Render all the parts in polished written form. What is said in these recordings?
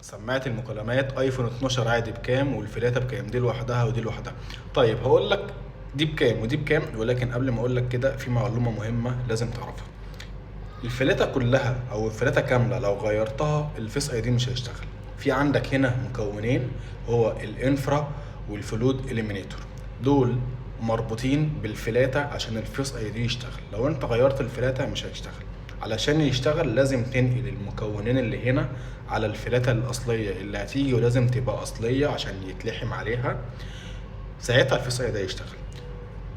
سماعه المكالمات ايفون 12 عادي بكام، والفلاته بكام، دي لوحدها ودي لوحدها. طيب هقول لك دي بكام ودي بكام، ولكن قبل ما اقول لك كده في معلومه مهمه لازم تعرفها. الفلاتة كلها او الفلاتة كاملة لو غيرتها الفيس اي دي مش هيشتغل. في عندك هنا مكونين، هو الانفرا والفلود اليمينيتور، دول مربوطين بالفلاتة عشان الفيس اي دي يشتغل. لو انت غيرت الفلاتة مش هيشتغل. علشان يشتغل لازم تنقل المكونين اللي هنا على الفلاتة الاصلية اللي هتيجي، ولازم تبقى اصلية عشان يتلحم عليها، ساعتها الفيس اي دي يشتغل.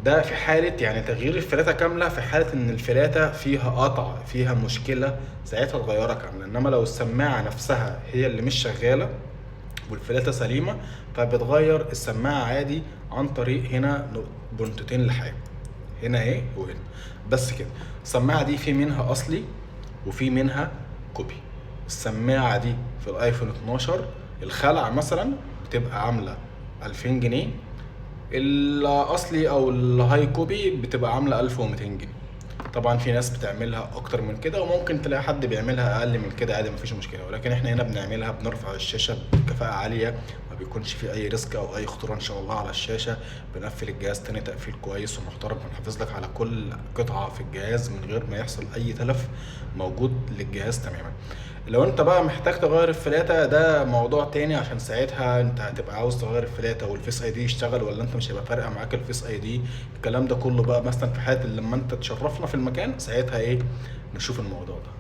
ده في حالة يعني تغيير الفلاتة كاملة، في حالة ان الفلاتة فيها قطع فيها مشكلة ساعتها تغيرها كاملة. انما لو السماعة نفسها هي اللي مش شغالة والفلاتة سليمة، فبتغير السماعة عادي عن طريق هنا بنطتين لحام، هنا اهي وهنا، بس كده. السماعة دي في منها اصلي وفي منها كوبي. السماعة دي في الايفون 12 الخلع مثلا بتبقى عاملة 2000 جنيه، الاصلي او الهاي كوبي بتبقى عامله 1200 جنيه. طبعا في ناس بتعملها اكتر من كده، وممكن تلاقي حد بيعملها اقل من كده عادي مفيش مشكله، ولكن احنا هنا بنعملها بنرفع الشاشه بكفاءه عاليه، ما بيكونش في اي ريسك او اي خطوره ان شاء الله على الشاشه. بنقفل الجهاز تاني تقفيل كويس ومحترم، بنحافظ لك على كل قطعه في الجهاز من غير ما يحصل اي تلف موجود للجهاز تماما. لو انت بقى محتاج تغير الفلاتة ده موضوع تاني، عشان ساعتها انت هتبقى عاوز تغير الفلاتة والفيس اي دي يشتغل، ولا انت مش هيبقى فارقة معاك الفيس اي دي. الكلام ده كله بقى مثلا في حالة لما انت تشرفنا في المكان، ساعتها ايه نشوف الموضوع ده.